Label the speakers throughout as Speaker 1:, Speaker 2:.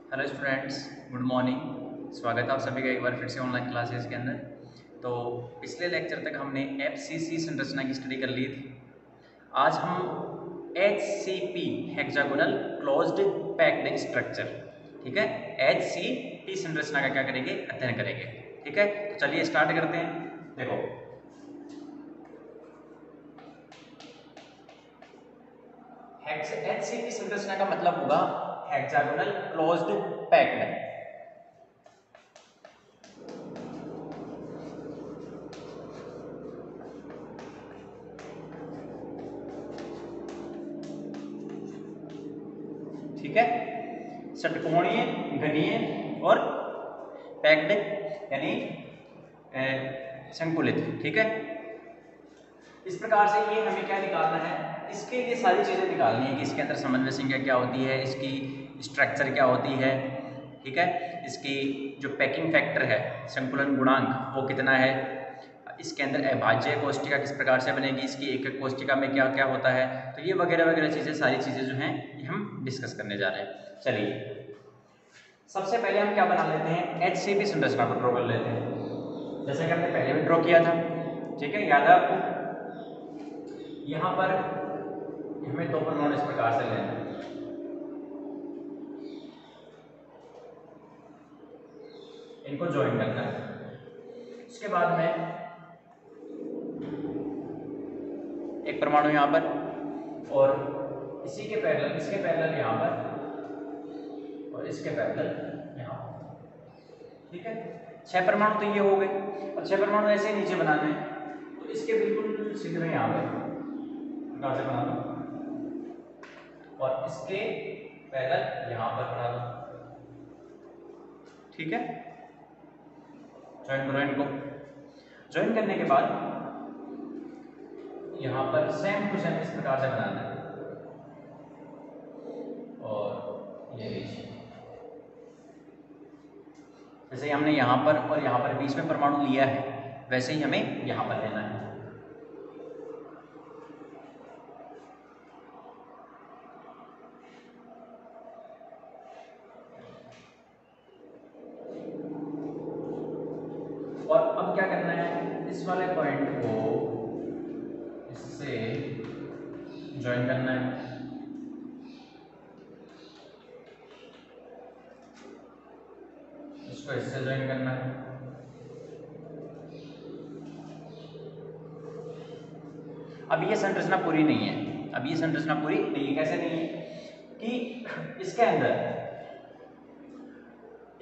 Speaker 1: Hello students, good morning. स्वागत है आप सभी का एक बार फिर से ऑनलाइन क्लासेस के अंदर। तो पिछले लेक्चर तक हमने एफसीसी संरचना की स्टडी कर ली थी। आज हम HCP hexagonal closed packed structure, ठीक है, एचसीपी संरचना का क्या करेंगे, अध्ययन करेंगे। ठीक है, तो चलिए स्टार्ट करते हैं। देखो, एचसीपी संरचना का मतलब होगा हेक्सागोनल क्लोज्ड पैक्ड। ठीक है, षटकोणीय, घनीय और पैक्ड यानी संकुलित। ठीक है, इस प्रकार से ये हमें क्या निकालना है, इसके लिए सारी चीजें निकालनी है कि इसके अंदर समन्वय संख्या क्या होती है, इसकी स्ट्रक्चर क्या होती है। ठीक है, इसकी जो पैकिंग फैक्टर है, संकुलन गुणांक, वो कितना है, इसके अंदर अभाज्य कोष्टिका किस प्रकार से बनेगी, इसकी एक एक कोष्टिका में क्या क्या होता है। तो ये वगैरह वगैरह चीजें, सारी चीजें जो हैं ये हम डिस्कस करने जा रहे हैं। चलिए, सबसे पहले हम क्या बना लेते हैं, एचसीपी संरचना को ड्रॉ कर लेते हैं, जैसे कि हमने पहले भी ड्रॉ किया था। ठीक है, याद है आपको। यहाँ पर हमें दो परमाणु इस प्रकार से लेना है, इनको ज्वाइन करना है। उसके बाद में एक परमाणु यहाँ पर और इसी के पैरेलल, इसके पैरेलल यहाँ पर और इसके पैरेलल यहाँ पर। ठीक है, 6 परमाणु तो ये हो गए, और 6 परमाणु ऐसे नीचे बनाने हैं, तो इसके बिल्कुल सीधे में यहाँ पर प्रकार से बना दो और इसके पैरेलल यहाँ पर बना दो। ठीक है, ज्वाइन करो इनको। ज्वाइन करने के बाद यहाँ पर सेम टू सेम इस प्रकार से बनाना है और ये लीजिए, जैसे हमने यहाँ पर और यहाँ पर बीच में परमाणु लिया है, वैसे ही हमें यहाँ पर लेना है। और अब क्या करना है, इस वाले पॉइंट को इससे ज्वाइन करना है। इसको इससे ज्वाइन करना है। अब ये संरचना पूरी नहीं है, अब ये संरचना पूरी नहीं है। कैसे नहीं है कि इसके अंदर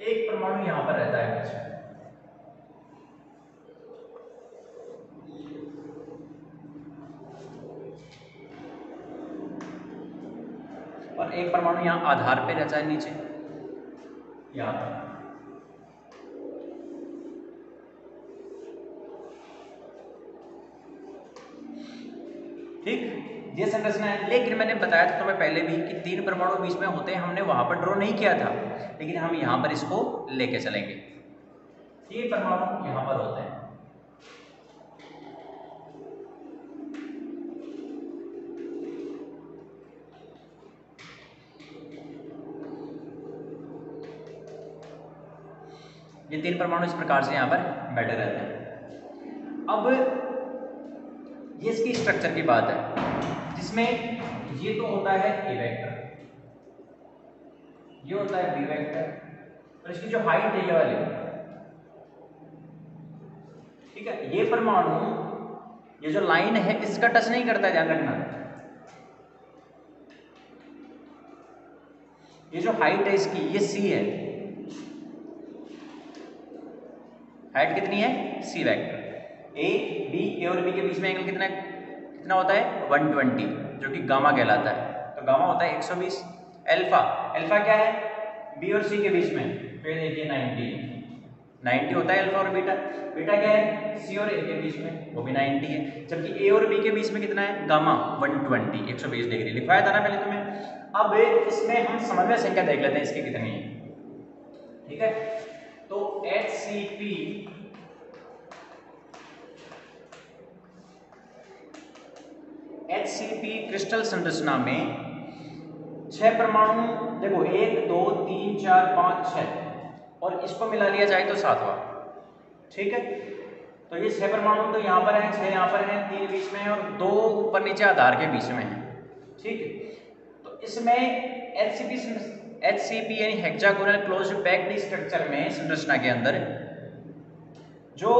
Speaker 1: एक परमाणु यहां पर रहता है बीच में, और एक परमाणु यहां आधार पे रहता है नीचे, यहां पर। ठीक, ये संरचना है। लेकिन मैंने बताया था तुम्हें पहले भी कि 3 परमाणु बीच में होते हैं, हमने वहां पर ड्रॉ नहीं किया था, लेकिन हम यहां पर इसको लेके चलेंगे। 3 परमाणु यहां पर होते हैं, ये 3 परमाणु इस प्रकार से यहां पर बैठे रहते हैं। अब ये इसकी स्ट्रक्चर की बात है, जिसमें ये तो होता है ए वेक्टर, ये होता है बी वेक्टर, और इसकी जो हाइट है ये वाली, ठीक है, ये परमाणु, ये जो लाइन है इसका टच नहीं करता है, ध्यान रखना। ये जो हाइट है इसकी, ये सी है, हाइट कितनी है, सी वेक्टर। ए और बी के बीच में एंगल कितना कितना होता है, 120, जो कि गामा कहलाता है। तो गामा होता है 120। अल्फा, अल्फा क्या है, बी और सी के बीच में, तो ये देखिए 90 होता है अल्फा। और बीटा, बीटा क्या है, सी और ए के बीच में, वो भी 90 है। जबकि ए और बी के बीच में कितना है, गामा 120, 120 डिग्री लिखवाया था ना पहले तुम्हें। अब इसमें हम समन्वय संख्या देख लेते हैं इसकी कितनी है। ठीक है, तो एचसीपी क्रिस्टल संरचना में 6 परमाणु, देखो 1 2 3 4 5 6 और इसको मिला लिया जाए तो 7वां। ठीक है, तो ये 6 परमाणु तो यहाँ पर है, 6 यहाँ पर है, 3 बीच में है और 2 ऊपर नीचे आधार के बीच में है। ठीक है, तो इसमें HCP यानी हेक्सागोनल क्लोज्ड पैक्ड स्ट्रक्चर में, संरचना के अंदर जो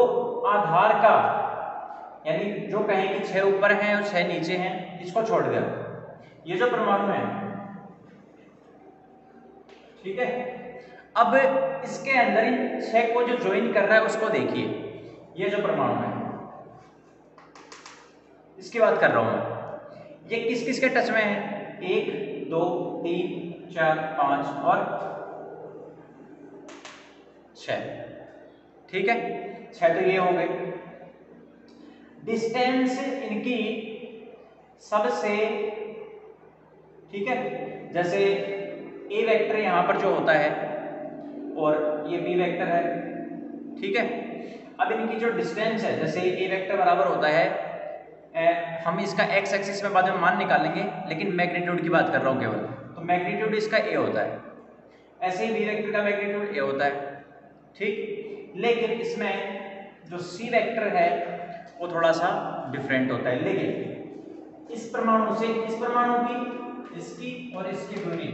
Speaker 1: आधार का यानी जो कहें कि 6 ऊपर हैं और 6 नीचे हैं, इसको छोड़कर ये जो परमाणु है, ठीक है, अब इसके अंदर इन 6 को जो ज्वाइन कर रहा है उसको देखिए। ये जो परमाणु है इसकी बात कर रहा हूं मैं, ये किस किस के टच में है? 1 2 3 4 5 और 6। ठीक है, 6 तो ये हो गए। डिस्टेंस इनकी सबसे, ठीक है, जैसे ए वेक्टर यहां पर जो होता है और ये बी वेक्टर है। ठीक है, अब इनकी जो डिस्टेंस है, जैसे ए वेक्टर बराबर होता है, हम इसका एक्स एक्सिस में बाद में मान निकालेंगे, लेकिन मैग्नीट्यूड की बात कर रहा हूं केवल, तो मैग्नीट्यूड इसका ए होता है। ऐसे ही बी वेक्टर का मैग्नीट्यूड ए होता है। ठीक, लेकिन इसमें जो सी वेक्टर है वो थोड़ा सा डिफरेंट होता है, लेकिन इस परमाणु से इस परमाणु की, इसकी और इसकी दूरी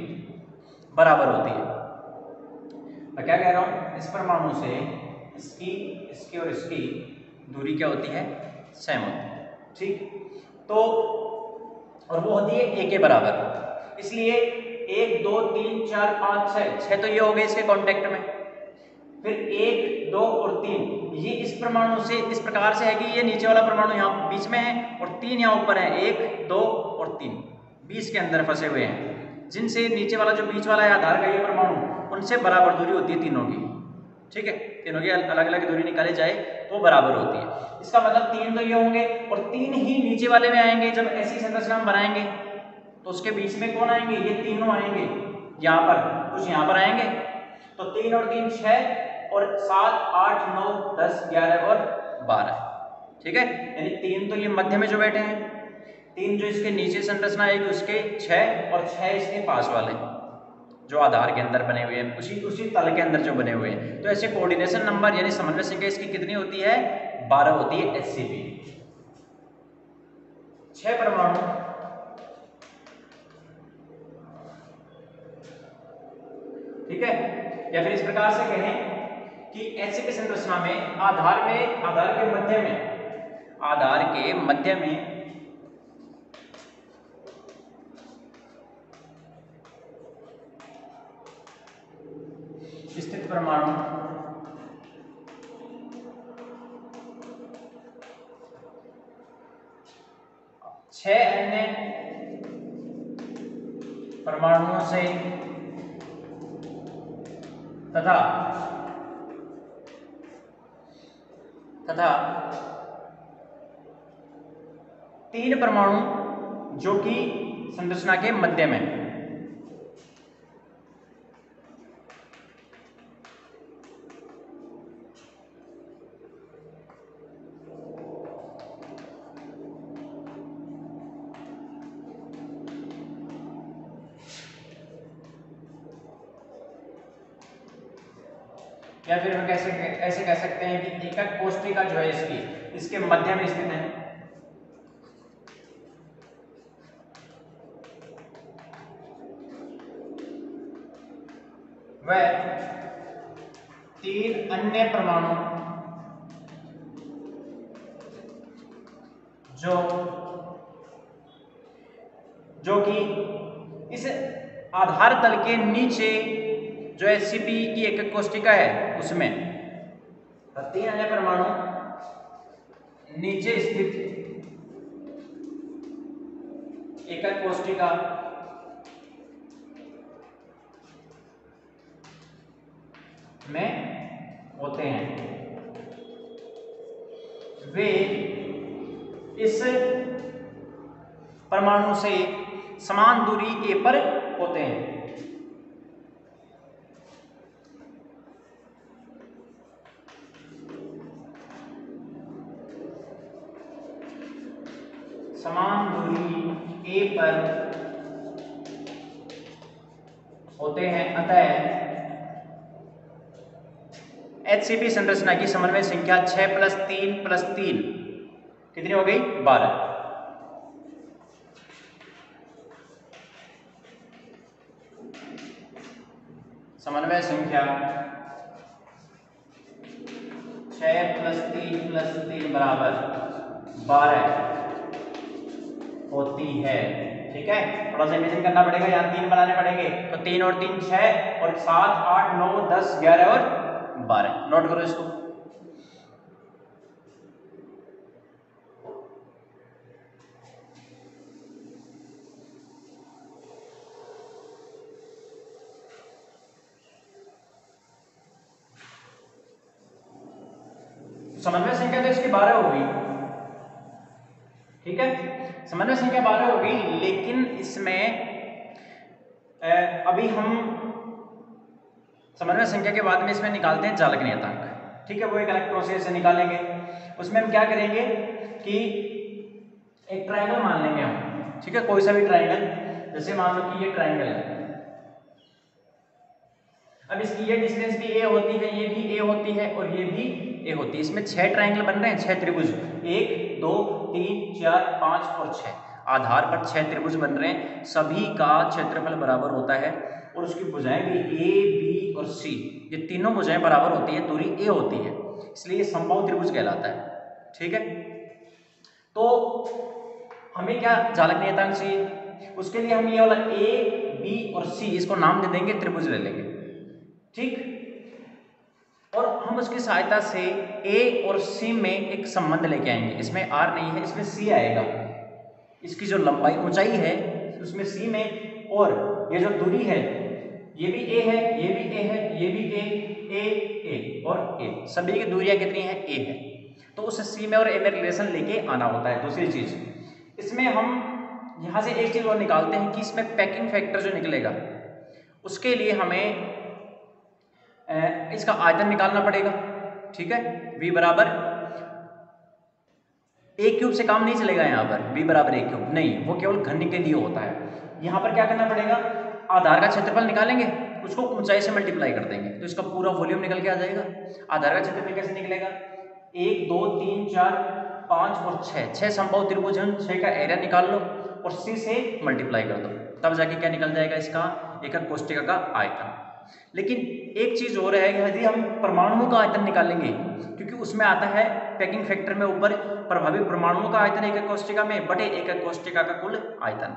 Speaker 1: बराबर होती है। मैं क्या कह रहा हूं, इस परमाणु से इसकी, इसकी और इसकी दूरी क्या होती है? सेम होती है। ठीक, तो और वो होती है ए के बराबर, इसलिए 1 2 3 4 5 6 तो ये हो गए इसके कांटेक्ट में। फिर 1 2 और 3 ये इस परमाणु से इस प्रकार से है कि ये नीचे वाला परमाणु यहाँ बीच में है और 3 यहाँ ऊपर है, 1 2 और 3 बीच के अंदर फंसे हुए हैं, जिनसे नीचे वाला जो बीच वाला है आधार का ये परमाणु, उनसे बराबर दूरी होती है तीनों की। ठीक है, तीनों की अलग अलग दूरी निकाली जाए तो बराबर होती है। इसका मतलब 3 तो ये होंगे और 3 ही नीचे वाले में आएंगे। जब ऐसी संरचना हम बनाएंगे तो उसके बीच में कौन आएंगे? ये तीनों आएंगे, यहाँ पर कुछ यहाँ पर आएंगे, तो 3 और 3 6 और 7 8 9 10 11 और 12। ठीक है, यानी 3 तो ये मध्य में जो बैठे हैं, 3 जो इसके नीचे संरचना आएगी उसके 6 और 6 इसके पास वाले जो आधार के अंदर बने हुए हैं, उसी तल के अंदर जो बने हुए हैं। तो ऐसे कोऑर्डिनेशन नंबर यानी समन्वय संख्या इसकी कितनी होती है? 12 होती है HCP। 6 परमाणु ठीक है, या फिर इस प्रकार से कहें कि HCP संरचना में आधार के मध्य में स्थित परमाणु 6 अन्य परमाणुओं से तथा 3 परमाणु जो कि संरचना के मध्य में। या फिर हम ऐसे कह सकते हैं कि एकक कोष्ठिका जो है इसके मध्य में स्थित है। वह 3 अन्य परमाणु जो कि इस आधार तल के नीचे जो HCP की एकक कोष्ठिका है उसमें 3 अन्य परमाणु नीचे स्थित एकक कोष्ठिका में होते हैं। वे इस परमाणु से समान दूरी a पर होते हैं। समान दूरी a पर होते हैं। अतः HCP संरचना की समन्वय संख्या 6 + 3 + 3 कितनी हो गई? 12। समन्वय संख्या 6 + 3 + 3 = 12 होती है। ठीक है, थोड़ा सा इमेजिन करना पड़ेगा, यहाँ 3 बनाने पड़ेंगे, तो 3 और 3 6 और 7 8 9 10 11 और 12। नोट करो इसको। समन्वय संख्या तो इसकी 12 होगी। ठीक है, समन्वय संख्या 12 होगी, लेकिन इसमें अभी हम समन्वय संख्या के बाद में इसमें निकालते हैं चालक नियतांक। ठीक है, वो एक अलग प्रोसेस से निकालेंगे। उसमें हम क्या करेंगे कि एक ट्रायंगल मान लेंगे हम। ठीक है, कोई सा भी ट्रायंगल, जैसे मान लो कि ये ट्रायंगल है। अब इसकी ये डिस्टेंस भी a होती है, ये भी a होती है और ये भी a होती है। इसमें 6 ट्रायंगल बन रहे हैं, 6 त्रिभुज, 1 2 3 4 5 और 6 आधार पर 6 त्रिभुज बन रहे हैं। सभी का क्षेत्रफल बराबर होता है और उसकी भुजाएं भी a b और c, ये तीनों भुजाएं बराबर होती है, दूरी a होती है, इसलिए ये समबाहु त्रिभुज कहलाता है। ठीक है, तो हमें क्या चालक नियतांक चाहिए, उसके लिए हम ये वाला a b और c इसको नाम दे देंगे, त्रिभुज ले लेंगे। ठीक, और हम उसकी सहायता से A और C में एक संबंध लेके आएंगे। इसमें R नहीं है, इसमें C आएगा। इसकी जो लंबाई ऊंचाई है उसमें C में, और ये जो दूरी है ये भी A है, ये भी A है, ये भी A और A, सभी की दूरियां कितनी है? A है। तो उस C में और A में रिलेशन लेके आना होता है। दूसरी चीज, इसमें हम यहां से एक चीज और निकालते हैं कि इसमें पैकिंग फैक्टर जो निकलेगा उसके लिए हमें इसका आयतन निकालना पड़ेगा। ठीक है, v बराबर a³ से काम नहीं चलेगा। यहाँ पर v बराबर a³ नहीं, वो केवल घन के लिए होता है। यहाँ पर क्या करना पड़ेगा, आधार का क्षेत्रफल निकालेंगे, उसको ऊंचाई से मल्टीप्लाई कर देंगे, तो इसका पूरा वॉल्यूम निकल के आ जाएगा। आधार का क्षेत्रफल कैसे निकलेगा? 1 2 3 4 5 और 6 संभव त्रिभुज, 6 का एरिया निकाल लो और c से मल्टीप्लाई कर दो, तब जाके क्या निकल जाएगा? इसका एकक कोष्टिका का आयतन। लेकिन एक चीज और है, यदि हम परमाणुओं का आयतन निकालेंगे, क्योंकि उसमें आता है पैकिंग फैक्टर में ऊपर प्रभावी परमाणुओं का आयतन एकक कोष्टिका में बटे एकक कोष्टिका का कुल आयतन।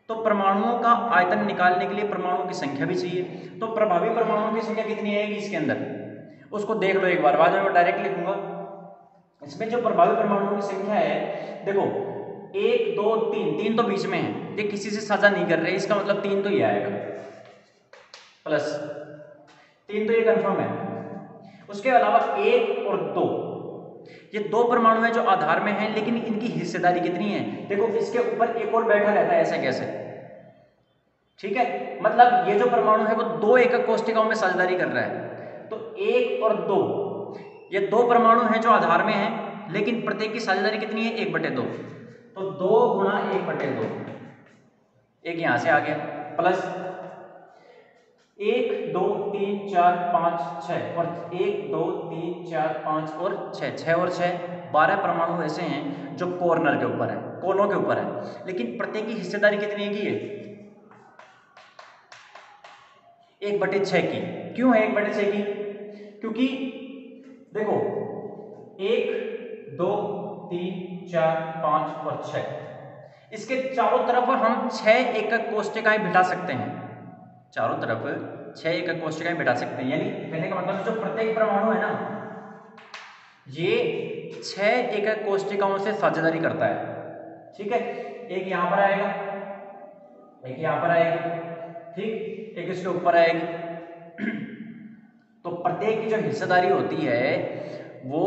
Speaker 1: तो परमाणुओं का आयतन निकालने के लिए परमाणुओं की संख्या भी चाहिए। तो प्रभावी परमाणुओं की संख्या कितनी आएगी इसके अंदर, उसको देख लो एक बार, बाद में मैं डायरेक्ट लिखूंगा। इसमें जो प्रभावी परमाणुओं की संख्या है, देखो 1 2 3 तो बीच में है, ये किसी से साझा नहीं कर रहे, इसका मतलब 3 तो ये आएगा, प्लस 3 तो ये कंफर्म है। उसके अलावा 1 और 2, ये 2 परमाणु हैं जो आधार में हैं, लेकिन इनकी हिस्सेदारी कितनी है? देखो इसके ऊपर एक और बैठा रहता है, ऐसे कैसे? ठीक है, मतलब ये जो परमाणु है वो 2 एकक कोष्टिकाओं में साझेदारी कर रहा है। तो 1 और 2, ये 2 परमाणु हैं जो आधार में हैं, लेकिन प्रत्येक की साझेदारी कितनी है? 1/2। तो 2 गुणा 1/2, एक यहां से आ गया, प्लस 1 2 3 4 5 6 और 1 2 3 4 5 और 6 और 6 12 परमाणु ऐसे हैं जो कॉर्नर के ऊपर है, कोनों के ऊपर है, लेकिन प्रत्येक की हिस्सेदारी कितनी है? 1/6 की। क्यों है 1/6 की? क्योंकि देखो 1 2 3 4 5 और 6, इसके चारों तरफ हम 6 एकक कोष्टिकाएं बिठा सकते हैं, चारों तरफ 6 एकक कोष्टिकाएं बिठा सकते हैं। यानी कहने का मतलब जो प्रत्येक परमाणु है ना, ये 6 एकक कोष्टिकाओं से साझेदारी करता है। ठीक है, एक यहां पर आएगा, एक यहां पर आएगी, ठीक, एक इसके ऊपर आएगी। तो प्रत्येक की जो हिस्सेदारी होती है वो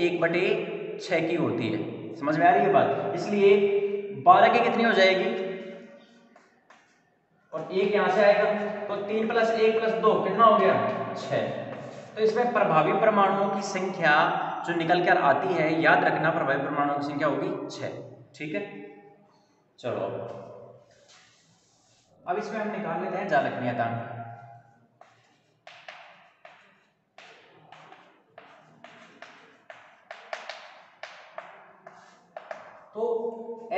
Speaker 1: 1/6 की होती है। समझ में आ रही है बात? इसलिए 12 की कितनी हो जाएगी, और एक यहां से आएगा, तो 3 + 1 + 2 कितना हो गया? 6। तो इसमें प्रभावी परमाणुओं की संख्या जो निकल कर आती है, याद रखना प्रभावी परमाणुओं की संख्या होगी 6। ठीक है, चलो अब इसमें हम निकाल लेते हैं चालक नियतांक। तो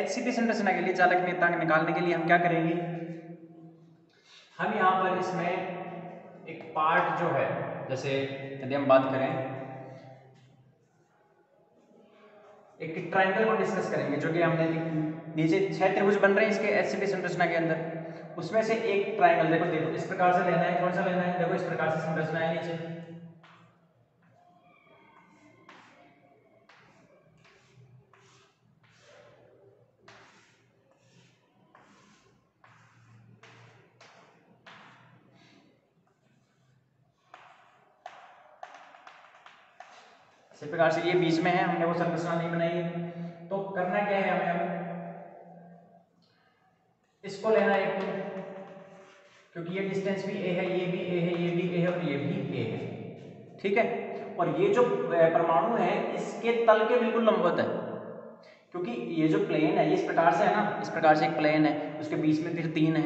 Speaker 1: HCP संरचना के लिए चालक नियतांक निकालने के लिए हम क्या करेंगे, हम यहाँ पर इसमें एक पार्ट जो है, जैसे यदि हम बात करें एक ट्रायंगल को डिस्कस करेंगे, जो कि हमने नीचे 6 त्रिभुज बन रहे हैं इसके HCP संरचना के अंदर, उसमें से एक ट्रायंगल देखो इस प्रकार से लेना है। कौन सा लेना है, देखो इस प्रकार से संरचना है नीचे। इस प्रकार से ये बीच में है, हमने वो संरचना नहीं बनाई है। तो करना क्या है हमें, अब इसको लेना है एक, तो क्योंकि ये डिस्टेंस भी a है, ये भी a है, ये भी a है और ये भी a है, ठीक है। और ये जो परमाणु है इसके तल के बिल्कुल लंबवत है, क्योंकि ये जो प्लेन है ये इस प्रकार से है ना, इस प्रकार से एक प्लेन है, उसके बीच में फिर 3 है,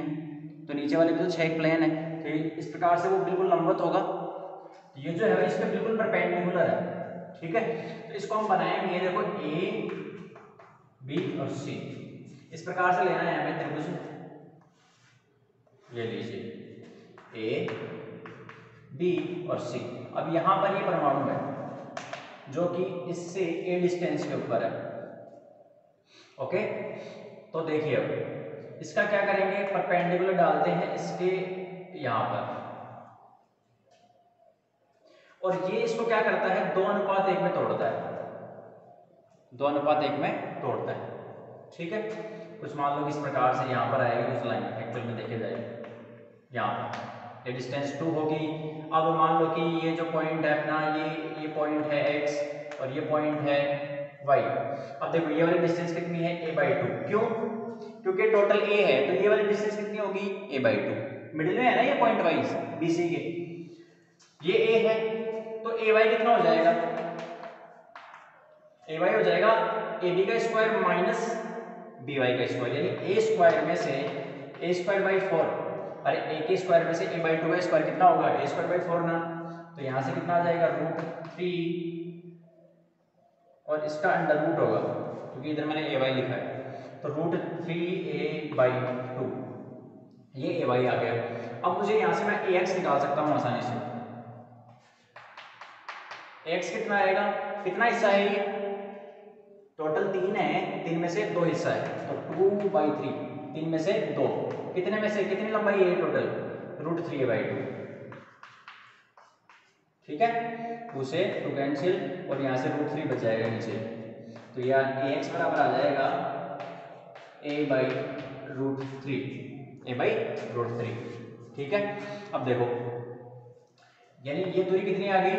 Speaker 1: तो नीचे वाले भी तो 6 प्लेन है, तो इस प्रकार से वो बिल्कुल लंबवत होगा। तो ये जो है इसके बिल्कुल परपेंडिकुलर है, ठीक है। तो इसको हम बनाएंगे, देखो A B और C, इस प्रकार से लेना है हमें त्रिभुज। ये लीजिए A B और C। अब यहाँ पर ये परमाणु है जो कि इससे A डिस्टेंस के ऊपर है, ओके। तो देखिए अब इसका क्या करेंगे, परपेंडिकुलर डालते हैं इसके यहाँ पर, और ये इसको क्या करता है 2:1 में तोड़ता है, 2:1 में तोड़ता है, ठीक है। कुछ मान लो कि इस प्रकार से यहाँ पर आएगी कुछ लाइन, एक्चुअल में देखे जाएगी यहाँ पर ये डिस्टेंस 2 होगी। अब मान लो कि ये जो पॉइंट है अपना, ये पॉइंट है x और ये पॉइंट है y। अब देखो ये वाली डिस्टेंस कितनी है, a/2। क्यों, क्योंकि टोटल a है, तो ये वाली डिस्टेंस कितनी होगी, a/2। मिडिल में है ना ये पॉइंट वाइज BC के, ये a है, तो ay कितना हो जाएगा, ay हो जाएगा ab का स्क्वायर माइनस by का स्क्वायर, यानी a स्क्वायर में से a²/4, अरे a के स्क्वायर में से a/2 का स्क्वायर कितना होगा, a²/4 ना। तो यहां से कितना आ जाएगा, √3, और इसका अंडर रूट होगा, क्योंकि इधर मैंने ay लिखा है, तो √3a/2, ये ay आ गया। अब मुझे यहां से मैं ax निकाल सकता हूं आसानी से। x कितना आएगा, कितना हिस्सा है ये, टोटल 3 है, 3 में से 2 हिस्सा है, तो 2/3, 3 में से 2, कितने में से कितनी लंबाई है टोटल, √3a/2, ठीक है। 2 से 2 कैंसिल, और यहाँ से √3 बच जाएगा नीचे, तो यह ax बराबर आ जाएगा a/√3, ठीक है। अब देखो यानी ये दूरी कितनी आ गई,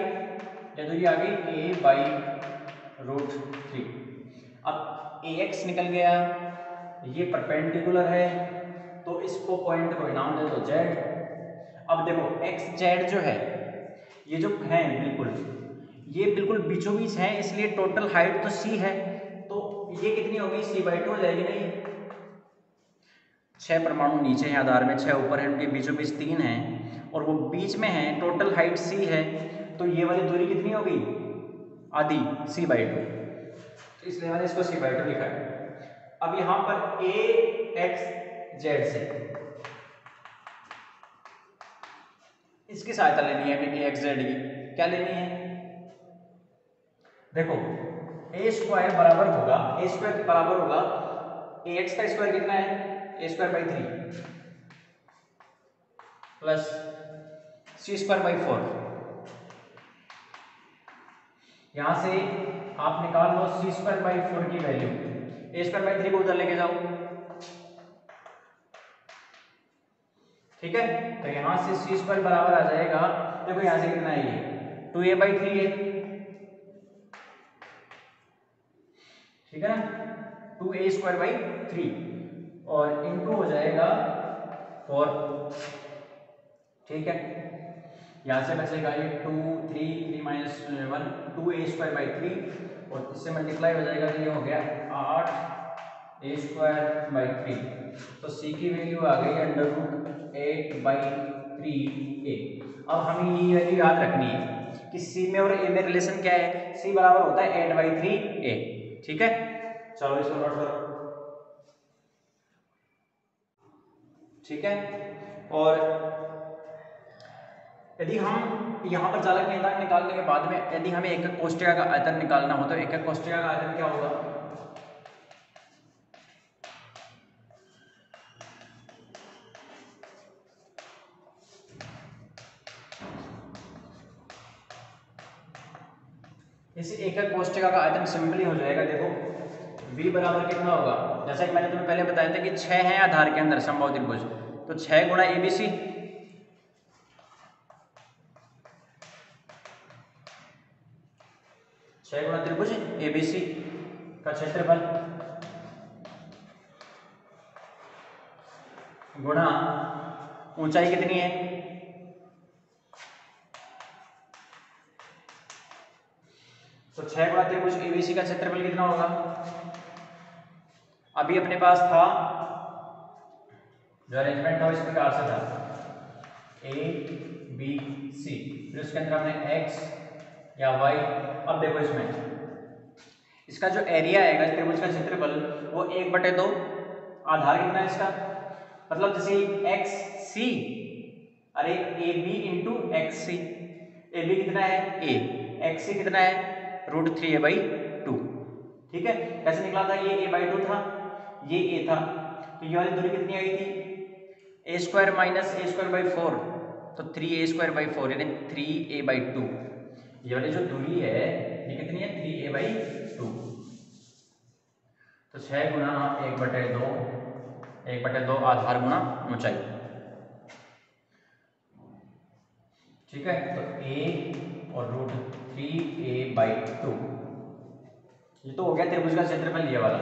Speaker 1: ये दूरी आ गई a/√3। अब ax निकल गया, ये परपेंडिकुलर है, तो इसको पॉइंट को नाम दे दो z। अब देखो x z जो है ये जो है बिल्कुल, ये बिल्कुल बीचों बीच है, इसलिए टोटल हाइट तो c है, तो ये कितनी होगी, c/2 हो जाएगी। नहीं, 6 परमाणु नीचे हैं आधार में, 6 ऊपर हैं, उनके बीचों बीच 3 हैं और वो बीच में है, टोटल हाइट c है, तो ये वाली दूरी कितनी होगी, आधी, c/2, तो इसलिए मैंने इसको c/2 लिखा है। अब यहां पर axz से इसकी सहायता लेनी है हमें, axz की क्या लेनी है, देखो a² बराबर होगा, a² बराबर होगा ax का स्क्वायर कितना है, a²/3 प्लस c²/4। यहां से आप निकाल लो c²/4 की वैल्यू, a²/3 को उधर लेके जाओ, ठीक है। तो यहां से c² बराबर आ जाएगा, देखो यहां से कितना है, ये 2a/3 है, ठीक है ना, 2a²/3 और इनटू हो जाएगा 4, ठीक है। यहां से बचेगा ये 2 3 माइनस 1 2a²/3 और इससे मल्टीप्लाई हो जाएगा, तो ये हो गया 8 a²/3। तो c की वैल्यू आ गई √8/3a। अब हमें ये वैल्यू याद रखनी है कि c में और a में रिलेशन क्या है, c बराबर होता है 8/3a। ठीक है, चलो इसको नोट करो। ठीक है, और यदि हम यहाँ पर चालक नियतांक निकालने के बाद में यदि हमें एकक कोष्ठिका का आयतन निकालना हो तो एकक कोष्ठिका का आयतन क्या होगा, इस एकक कोष्ठिका का आयतन सिंपली हो जाएगा। देखो v बराबर कितना होगा, जैसा कि मैंने तुम्हें पहले बताया था कि 6 है आधार के अंदर समबाहु त्रिभुज, तो 6 गुणा ABC, 6 गुणा त्रिभुज ABC का क्षेत्रफल गुणा ऊंचाई कितनी है, तो 6 गुणा त्रिभुज ABC का क्षेत्रफल कितना होगा। अभी अपने पास था जो अरेंजमेंट था इस प्रकार से था ABC, फिर उसके अंदर हमने x या y। अब देखो इसमें इसका जो एरिया आएगा इस त्रिभुज का क्षेत्रफल वो 1/2, आधार कितना है इसका, मतलब जैसे XC, अरे AB इंटू XC, AB कितना है A, XC कितना है √3a/2। ठीक है, कैसे निकला था, ये a/2 था, ये a था, तो ये वाली दूरी कितनी आई थी a² - a²/4, तो 3a²/4 यानी 3a/2। ये वाली जो दूरी है ये कितनी है 3a/2। तो 6 गुणा 1/2 आधार गुणा ऊंचाई। ठीक है, तो a और √3a/2 ये तो हो गया त्रिभुज का क्षेत्रफल, ये वाला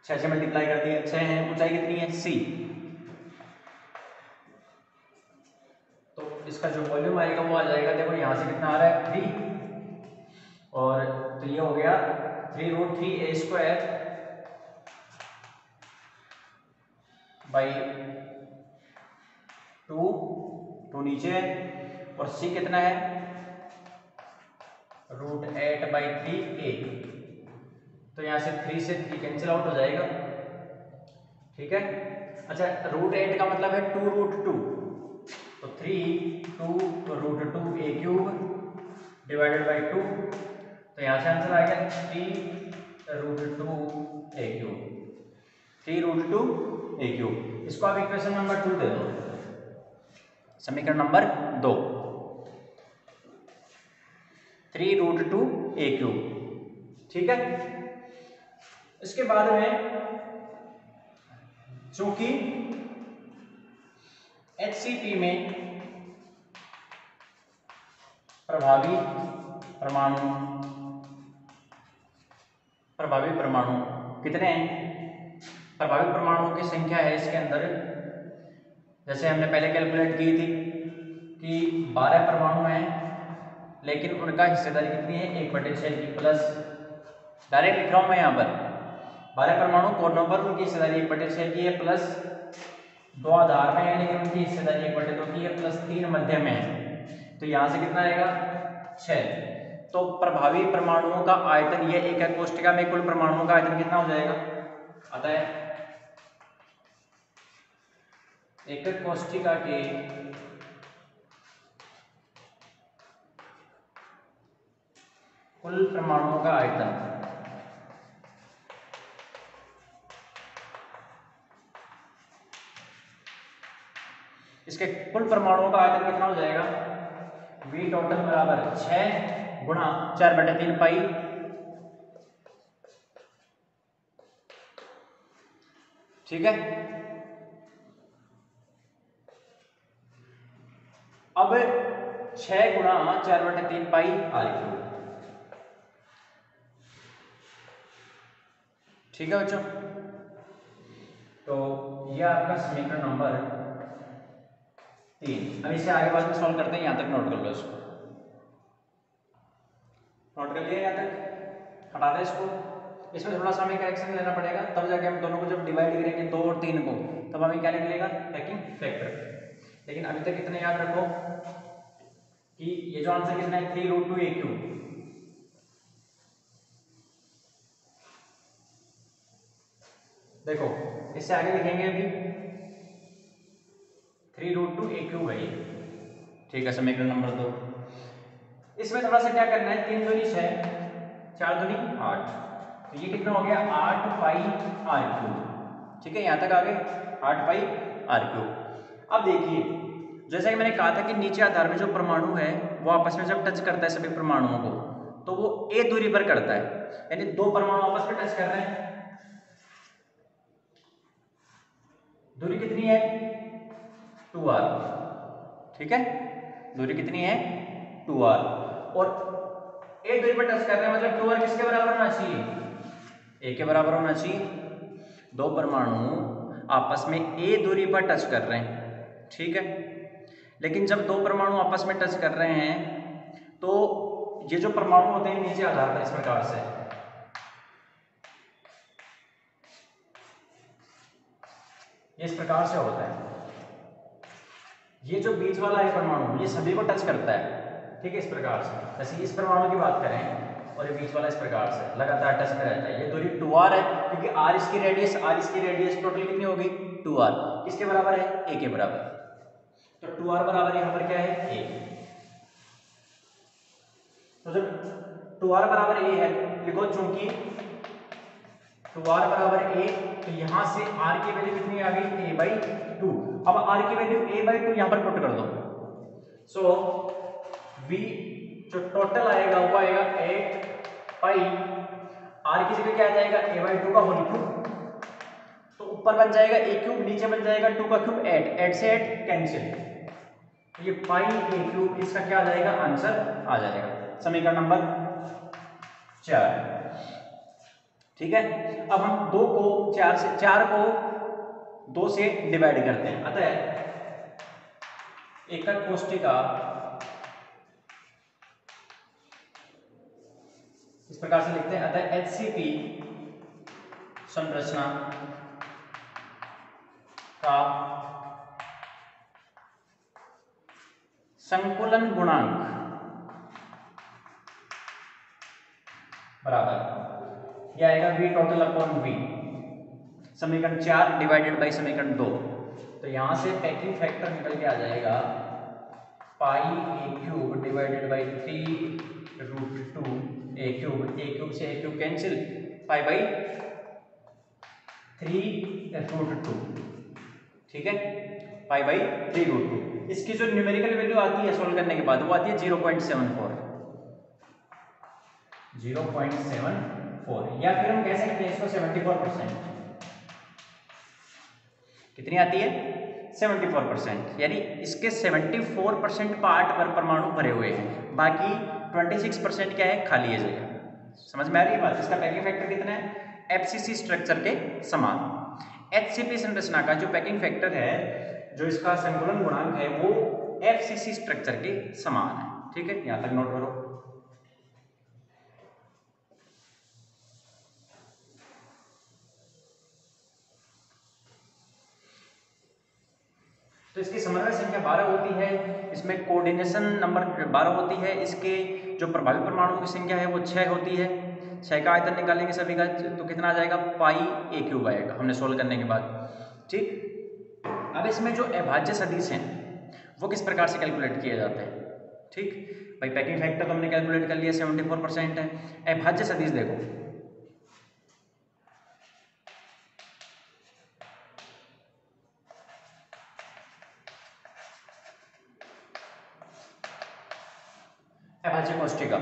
Speaker 1: 6 से मल्टीप्लाई कर दिया, 6 है, ऊंचाई कितनी है c, तो इसका जो वॉल्यूम आएगा वो आ जाएगा, देखो यहां से कितना आ रहा है 3, और तो ये हो गया 3√3a²/2, 2 नीचे है, और c कितना है √8/3a, तो यहाँ से 3 से 3 कैंसिल आउट हो जाएगा। ठीक है, अच्छा √8 का मतलब है 2√2, तो 3√2a³ डिवाइडेड बाई 2, तो यहाँ से आंसर आ गया 3√2a³, 3√2a³। इसको आप इक्वेशन नंबर 2 दे दो, समीकरण नंबर 2, 3√2a³। ठीक है, इसके बाद में चूंकि HCP में प्रभावी परमाणु कितने हैं, प्रभावी परमाणुओं की संख्या है इसके अंदर, जैसे हमने पहले कैलकुलेट की थी कि 12 परमाणु हैं, लेकिन उनका हिस्सेदारी कितनी है 1/6 की, प्लस डायरेक्ट लिख रहा हूं मैं यहाँ पर 12 परमाणु कोनों पर उनकी हिस्सेदारी 1/6 की है, प्लस 2 आधार में है लेकिन उनकी हिस्सेदारी 1/2 की है, प्लस 3 मध्य में है, तो यहां से कितना आएगा 6। तो प्रभावी परमाणुओं का आयतन, ये एकक कोष्ठिका में कुल परमाणुओं का आयतन कितना हो जाएगा, आता है एकक कोष्ठिका के कुल परमाणुओं का आयतन, इसके कुल परमाणुओं का आयतन कितना हो जाएगा, V टोटल बराबर 6 गुणा 4/3 पाई, ठीक है। अब 6 गुणा 4/3 पाई r³, ठीक है बच्चों, तो यह आपका समीकरण नंबर 3। अब इसे आगे बाद में सॉल्व करते हैं, यहां तक नोट कर लो, इसको नोट कर लिया, यहां तक हटा दे इसको। इसमें थोड़ा सा हमें करेक्शन लेना पड़ेगा, तब जाके हम दोनों को जब डिवाइड करेंगे 2 और 3 को, तब हमें क्या निकलेगा, पैकिंग फैक्टर। लेकिन अभी तक इतना याद रखो कि ये जो आंसर कितना है 3√2 a क्यूब। देखो इससे आगे लिखेंगे अभी 3√2 a क्यूब है ये, ठीक है, समीकरण नंबर 2। इसमें थोड़ा सा क्या करना है, 3 दूनी 6, 4 दूनी 8, तो ये कितना हो गया 8 पाई r क्यूब, ठीक है, यहाँ तक आ गए 8 पाई r क्यूब। अब देखिए जैसा कि मैंने कहा था कि नीचे आधार में जो परमाणु है वो आपस में जब टच करता है सभी परमाणुओं को, तो वो a दूरी पर करता है, यानी 2 परमाणु आपस में टच कर रहे हैं, दूरी कितनी है 2r, ठीक है, दूरी कितनी है 2r, और a दूरी पर टच कर रहे हैं, मतलब 2r किसके बराबर होना चाहिए, a के बराबर होना चाहिए। 2 परमाणु आपस में a दूरी पर टच कर रहे हैं, ठीक है, लेकिन जब 2 परमाणु आपस में टच कर रहे हैं तो ये जो परमाणु होते हैं नीचे आधार पर इस प्रकार से, इस प्रकार से होता है, ये जो बीच वाला है परमाणु ये सभी को टच करता है, ठीक है, इस प्रकार से। जैसे इस परमाणु की बात करें और ये बीच वाला इस प्रकार से लगातार टच में रहता है, ये दूरी 2r है, क्योंकि r इसकी रेडियस टोटल कितनी होगी 2r, किसके बराबर है a के बराबर, तो 2r बराबर यहाँ पर क्या है a, तो जब 2r बराबर a है लिखो, चूंकि 2r बराबर a, तो यहां से r की वैल्यू कितनी आ गई a/2, अब r की वैल्यू a/2 यहां पर पुट कर दो, सो v जो टोटल आएगा वो आएगा 8 पाई, r की जगह क्या आ जाएगा a/2 का होल क्यूब, तो ऊपर बन जाएगा a क्यूब, नीचे बन जाएगा 2 का क्यूब 8 से 8 कैंसिल, ये पाई a क्यूब, इसका क्या आ जाएगा आंसर आ जाएगा, समीकरण नंबर 4, ठीक है। अब हम 2 को 4 को 2 से डिवाइड करते हैं, अतः एकक कोष्टिका इस प्रकार से लिखते हैं, अतः HCP संरचना का संकुलन गुणांक बराबर यह आएगा v टोटल अपॉन v, समीकरण 4 डिवाइडेड बाई समीकरण 2, तो यहां से पैकिंग फैक्टर निकल के आ जाएगा पाई a cube divided by 3√2 a cube से a cube cancel, pi by 3√2, ठीक है, पाई बाई 3√2। इसकी जो न्यूमेरिकल वैल्यू आती है सोल्व करने के बाद वो आती है 0.74, या फिर हम कह सकते हैं इसको 74%, कितनी आती है 74%, यानी इसके 74% पार्ट पर परमाणु भरे हुए हैं, बाकी 26% क्या है खाली है जगह, समझ में आ रही है बात। इसका पैकिंग फैक्टर कितना है एफसीसी स्ट्रक्चर के समान, एचसीपी संरचना का जो पैकिंग फैक्टर है, जो इसका संकुलन गुणांक है वो एफसीसी स्ट्रक्चर के समान है, ठीक है, यहां तक नोट करो। तो इसकी समन्वय संख्या 12 होती है, इसमें कोऑर्डिनेशन नंबर 12 होती है, इसके जो प्रभावी परमाणुओं की संख्या है वो 6 होती है, 6 का आयतन निकालेंगे सभी का, तो कितना आ जाएगा पाई a क्यूब आएगा हमने सोल्व करने के बाद, ठीक। अब इसमें जो अभाज्य सदिश हैं वो किस प्रकार से कैलकुलेट किए जाते हैं, ठीक भाई, पैकिंग फैक्टर तो हमने कैलकुलेट कर लिया 74% है, अभाज्य सदिश देखो, अभाज्य कोष्टिका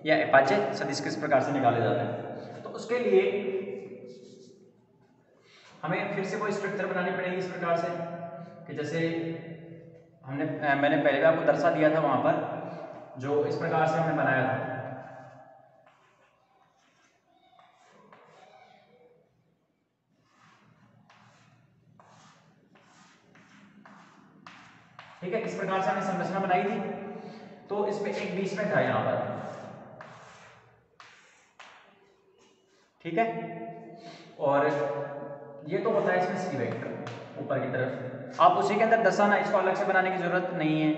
Speaker 1: या अभाज्य सदिश किस प्रकार से निकाले जाते हैं, तो उसके लिए हमें फिर से कोई स्ट्रक्चर बनानी पड़ेगी इस प्रकार से कि जैसे मैंने पहले भी आपको दर्शा दिया था वहां पर, जो इस प्रकार से हमने बनाया था, ठीक है, इस प्रकार से हमने संरचना बनाई थी, तो इसमें एक बीच में था यहाँ पर, ठीक है। और ये तो होता है इसमें सी वेक्टर ऊपर की तरफ, आप उसी के अंदर दसाना, इसको अलग से बनाने की जरूरत नहीं है।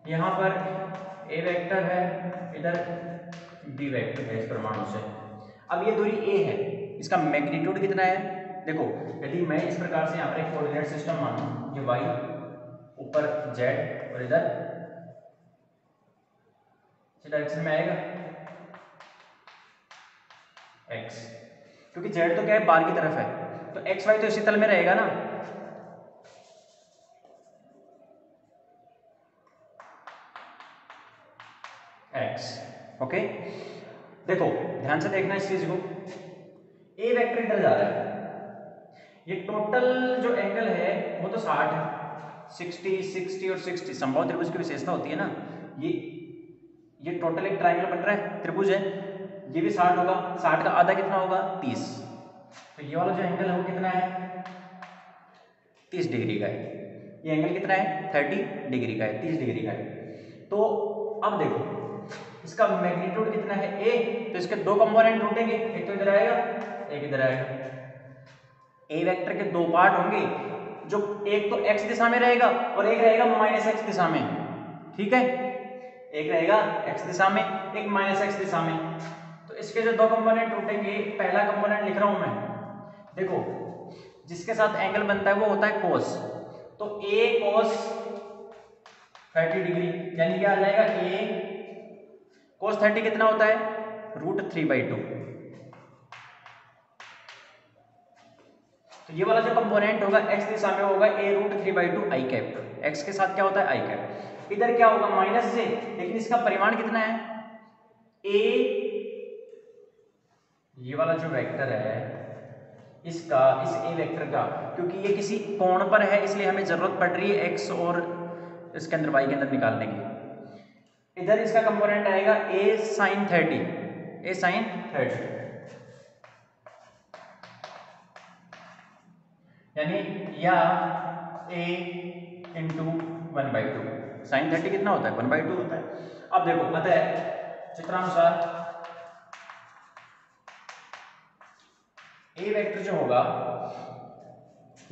Speaker 1: यहाँ पर ए वेक्टर है, इधर बी वेक्टर है इस परमाणु से। अब ये दूरी ए है, इसका मैग्नीट्यूड कितना है? देखो, यदि मैं इस प्रकार से यहाँ पर एक कोऑर्डिनेट सिस्टम मानूं, ये वाई, ऊपर जेड और इधर इस डायरेक्शन में आएगा एक्स, क्योंकि जेड तो क्या है, बाहर की तरफ है, तो एक्स वाई तो इसी तल में रहेगा ना। X, okay. देखो ध्यान से देखना इस चीज को, ए वेक्टर इधर जा रहा है, ये टोटल जो एंगल है वो तो 60 है, 60 60 और 60 समबाहु त्रिभुज की विशेषता होती है ना। ये टोटल एक ट्रायंगल बन रहा है, त्रिभुज है, ये भी 60 होगा, 60 का आधा कितना होगा? 30। तो ये वाला जो एंगल है वो कितना है? 30 डिग्री का है। ये एंगल कितना है? 30 डिग्री का है, 30 डिग्री का है। तो अब देखो इसका मैग्नीट्यूड कितना है? ए, तो इसके दो कंपोनेंट टूटेंगे, एक तो इधर आएगा, एक इधर आएगा। ए वेक्टर के दो पार्ट होंगे, जो एक तो x दिशा में रहेगा और एक रहेगा -x दिशा में, ठीक है। एक रहेगा x दिशा में, एक -x दिशा में। तो इसके जो दो कंपोनेंट टूटेंगे, पहला कंपोनेंट लिख रहा हूं मैं, देखो जिसके साथ एंगल बनता है वो होता है cos, तो a cos 30 डिग्री, यानी क्या आ जाएगा? a cos 30 कितना होता है? √3/2। तो ये वाला जो कंपोनेंट होगा x दिशा में होगा a √3/2 i कैप, x के साथ क्या होता है? i cap. इधर क्या होगा? माइनस से, लेकिन इसका परिमाण कितना है? a, ये वाला जो वेक्टर है इसका, इस a वेक्टर का, क्योंकि ये किसी कोण पर है इसलिए हमें जरूरत पड़ रही है x और इसके अंदर y के अंदर निकालने की। इधर इसका कंपोनेंट आएगा a sin 30, a sin 30, यानी या a इंटू 1/2। साइन 30 कितना होता है? 1/2 होता है। अब देखो, अतः चित्रानुसार a वेक्टर जो होगा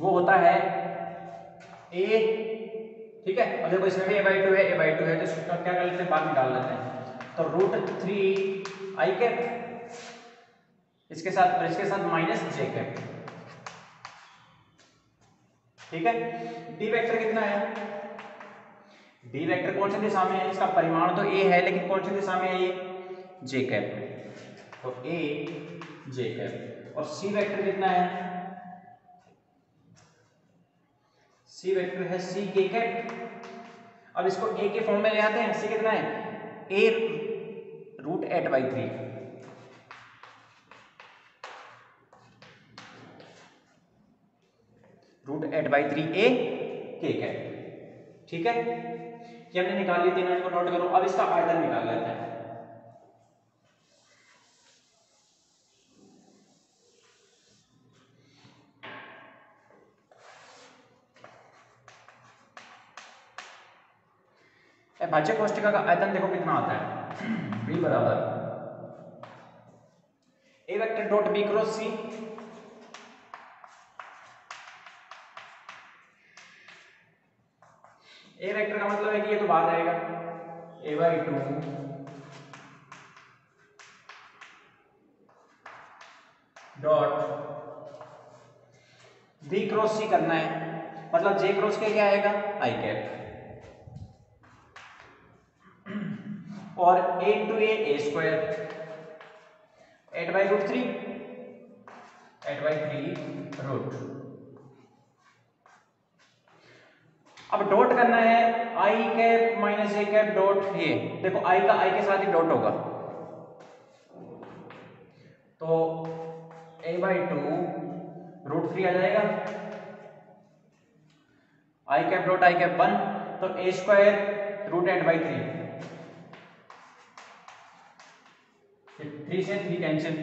Speaker 1: वो होता है a, ठीक है। अब देखो इसमें भी a/2 है, a/2 है, तो इसका क्या कर लेते हैं? बाहर निकाल लेते हैं। तो √3 i कैप, इसके साथ और इसके साथ -j कैप, ठीक है। डी वेक्टर कितना है? डी वेक्टर कौन सी दिशा में है? इसका परिमाण तो a है, लेकिन कौन सी दिशा में है? ये j कैप में, तो a j कैप। और सी वेक्टर कितना है? सी वेक्टर है c k कैप। अब इसको a के फॉर्म में ले आते हैं, c कितना है? a √8/3, √8/3 a k कैप, ठीक है। ये हमने निकाल ली, तीनों को नोट करो। अब इसका आयतन निकाल लेते हैं। भाज्य कोष्ठिका का आयतन देखो कितना आता है, b बराबर a vector dot b cross c, A vector का मतलब है कि ये तो बाहर रहेगा, a/2 dot b cross c करना है, मतलब j क्रॉस के क्या आएगा? i कैप, और a into a square, 8/√3 root. अब डॉट करना है i cap -j cap dot, ये देखो i का i के साथ ही डॉट होगा, तो a/2 √3 आ जाएगा, i cap dot i cap 1, तो a स्क्वायर √8/3, 3 से 3 कैंसिल,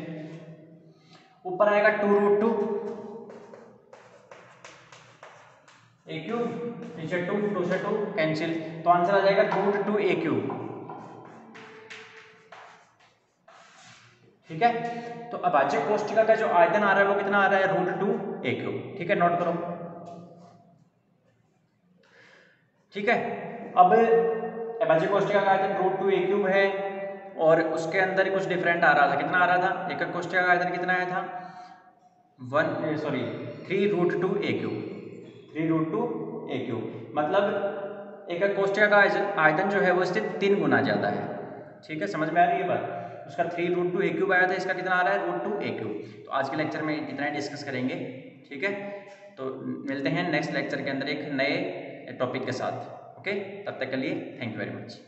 Speaker 1: ऊपर आएगा 2√2 a³ नीचे 2 से 2 कैंसिल, तो आंसर आ जाएगा √2 a³, ठीक है। तो अभाज्य कोष्टिका का जो आयतन आ रहा है वो कितना आ रहा है, √2a³। ठीक है, नोट करो। ठीक है, अब अभाज्य कोष्टिका का आयतन √2a³ है और उसके अंदर कुछ डिफरेंट आ रहा था। कितना आ रहा था, एकक कोष्टिका का आयतन कितना आया था, 3√2a³। 3√2a³, मतलब एकक कोष्टिका का आयतन जो है वो इससे 3 गुना ज़्यादा है। ठीक है, समझ में आ रही है बात। उसका 3√2a³ आया था, इसका कितना आ रहा है, √2a³। तो आज के लेक्चर में इतना ही डिस्कस करेंगे। ठीक है, तो मिलते हैं नेक्स्ट लेक्चर के अंदर एक नए टॉपिक के साथ। ओके, तब तक के लिए थैंक यू वेरी मच।